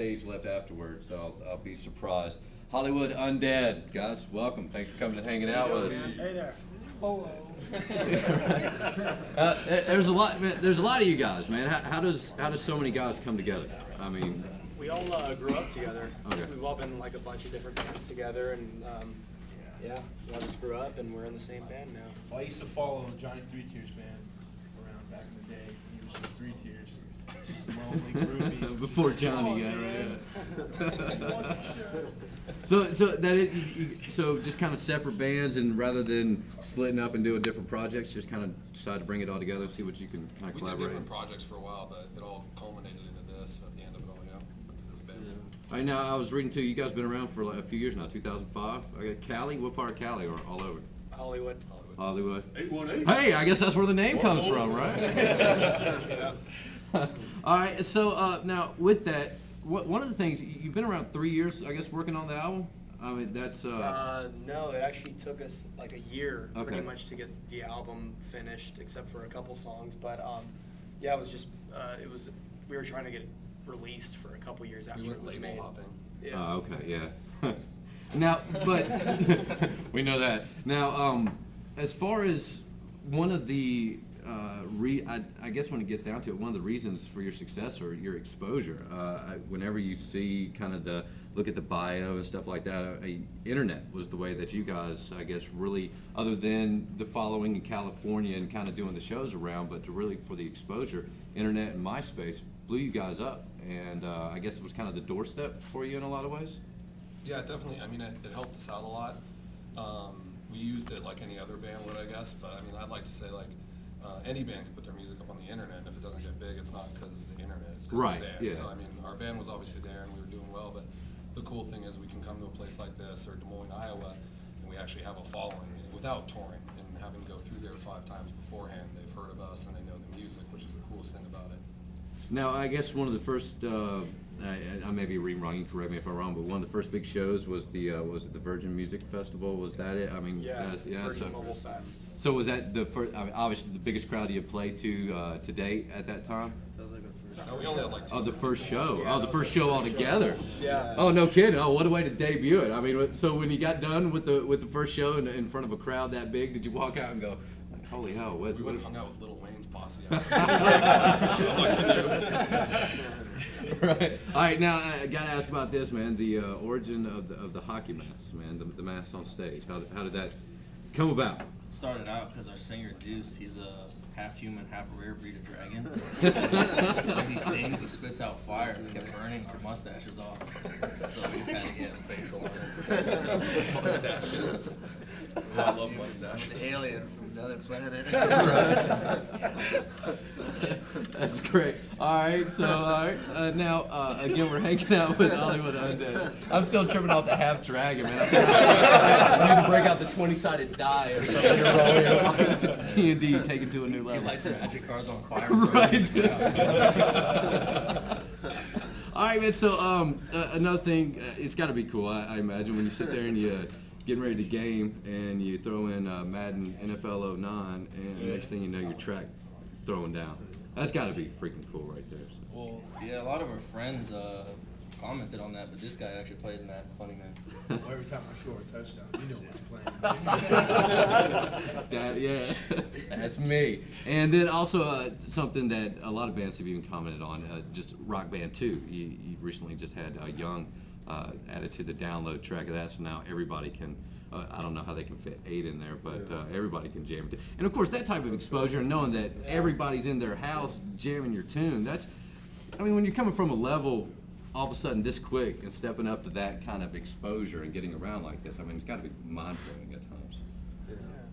Stage left afterwards, so I'll be surprised. Hollywood Undead, guys, welcome. Thanks for coming and hanging out with us. Hey there. Hello. There's a lot. There's a lot of you guys, man. How does so many guys come together? I mean, we all grew up together. Okay. We've all been like a bunch of different bands together, and yeah, we all just grew up, and we're in the same band now. Well, I used to follow Johnny Three Tears band around back in the day. He was just Three Tears. Just lonely, groovy. before Johnny got right. So just kind of separate bands, and rather than splitting up and doing different projects, just kind of decide to bring it all together, see what you can kind of We collaborate. did different projects for a while, but it all culminated into this at the end of it all, into this band. All right, now I was reading too. You guys been around for like a few years now. 2005. I got Cali. What part of Cali or all over? Hollywood. Hollywood. 818. Hey, I guess that's where the name comes from, right? Yeah. All right. So now with that, one of the things you've been around 3 years, I guess, working on the album. I mean, that's. No, it actually took us like a year, Okay. pretty much, to get the album finished, except for a couple songs. But yeah, it was just we were trying to get it released for a couple years after We it went was label made. hopping. Yeah. Okay. Yeah. Now, but we know that. Now, as far as one of the I guess when it gets down to it, one of the reasons for your success or your exposure, whenever you see kind of look at the bio and stuff like that, internet was the way that you guys, I guess, really, other than the following in California and kind of doing the shows around, but to really for the exposure, internet and MySpace blew you guys up, and I guess it was kind of the doorstep for you in a lot of ways. Yeah, definitely. I mean, it helped us out a lot. We used it like any other band would, I guess. But I mean, I'd like to say like any band can put their music up on the internet, and if it doesn't get big, it's not because the internet, it's because Right, of the band. yeah. So I mean, our band was obviously there, and we were doing well. But the cool thing is, we can come to a place like this or Des Moines, Iowa, and we actually have a following without touring and having to go through there 5 times beforehand. They've heard of us and they know the music, which is the coolest thing about it. Now, I guess one of the first, I may be reading wrong, you can correct me if I'm wrong, but one of the first big shows was was it the Virgin Music Festival? Was that it? I mean, Yeah. Virgin so, Mobile Fest. so was that the first, I mean, obviously the biggest crowd you had played to date at that time? No, we only had like 2. Oh, the first show. Yeah, Oh, the that first was show our first altogether. Yeah. Oh, no kidding. Oh, what a way to debut it. I mean, so when you got done with the first show in front of a crowd that big, did you walk out and go, like, holy hell, what? We what would have hung out with Lil Wayne's posse. Right. All right. Now I gotta ask about this, man. The origin of the hockey mask, man. The mask on stage. How did that come about? It started out because our singer Deuce, he's a half human, half rare breed of dragon. When he sings, he spits out fire and kept burning our mustaches off. So we just had to get facial on Mustaches. I love mustaches. An alien from another planet. That's great. All right. So now again, we're hanging out with Hollywood Undead. I'm still tripping off the half dragon, man. I need to break out the 20-sided die or something. D&D taken to a new He level. lights magic cards on fire. Right. All right, man. So another thing, it's got to be cool. I imagine when you sit there and you getting ready to game and you throw in Madden NFL 09, and the next thing you know, your track is throwing down. That's got to be freaking cool right there. So. Well, yeah, a lot of our friends commented on that, but this guy actually plays in that. Funny man. Well, every time I score a touchdown, you know what's playing. Yeah, that's me. And then also something that a lot of bands have even commented on, just Rock Band 2. You recently just had Young added to the download track of that, so now everybody can, I don't know how they can fit 8 in there, but everybody can jam it. And of course, that type of exposure, and knowing that everybody's in their house jamming your tune, I mean, when you're coming from a level all of a sudden this quick and stepping up to that kind of exposure and getting around like this, I mean, it's got to be mind-blowing at times.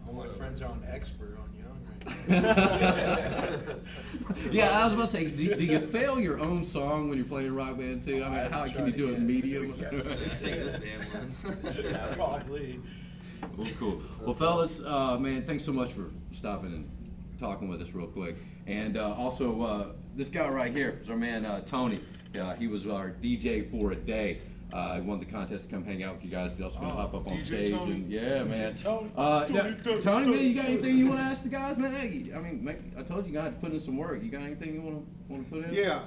All my friends are on expert on Young right now. Yeah, I was about to say, do you fail your own song when you're playing Rock Band 2? I mean, how can you do it medium? Let's sing this band one. Probably. Well, cool. Well, fellas, man, thanks so much for stopping and talking with us real quick. And also, this guy right here is our man, Tony. He was our DJ for a day. He won the contest to come hang out with you guys. He's also going to hop up on DJ stage. Tony. And yeah, man. Tony. Tony, man, you got anything you want to ask the guys, man? Hey, I mean, I told you guys to put in some work. You got anything you want to put in? Yeah.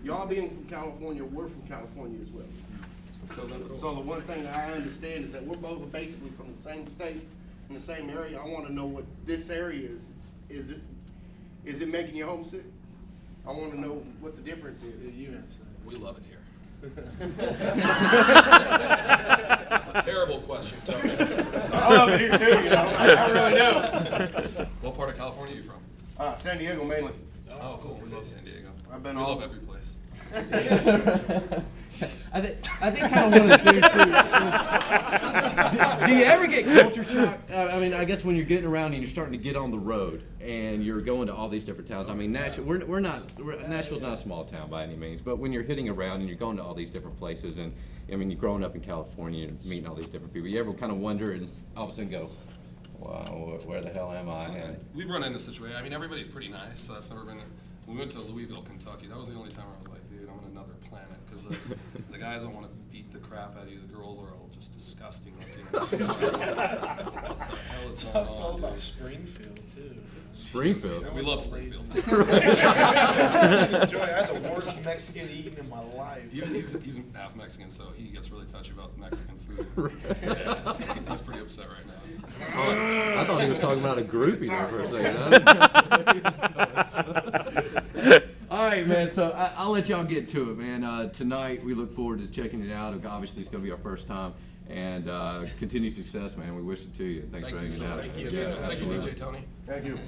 Y'all being from California, we're from California as well. So the one thing I understand is that we're both basically from the same state, in the same area. I want to know what this area is. Is it making you homesick? I want to know what the difference is. You answer that. We love it here. That's a terrible question, Tony. I love it here too, you know. I really do. What part of California are you from? San Diego mainly. Oh, cool. We love San Diego. I've been we all- love every place. I think kind of one of the things too. Do you ever get culture shock? I mean, I guess when you're getting around and you're starting to get on the road and you're going to all these different towns. I mean, Nashville's not a small town by any means, but when you're hitting around and you're going to all these different places, and I mean, you're growing up in California and meeting all these different people, you ever kind of wonder and all of a sudden go, wow, where the hell am I? And We've run into situations. I mean, everybody's pretty nice, so that's never been. We went to Louisville, Kentucky. That was the only time where I was like, dude, I'm on another planet, because the guys don't want to beat the crap out of you. The girls are all just disgusting looking. What the hell is That's going how I felt on, about dude? Springfield too. Springfield. We love Springfield. Joey, I had the worst Mexican eating in my life. He's half Mexican, so he gets really touchy about Mexican food. Yeah, he's pretty upset right now. I thought he was talking about a groupie there for a second. All right, man. So I'll let y'all get to it, man. Tonight we look forward to checking it out. Obviously, it's going to be our first time, and continued success, man. We wish it to you. Thanks for hanging out. Thank you, Yeah, Thank you, absolutely. DJ Tony. Thank you.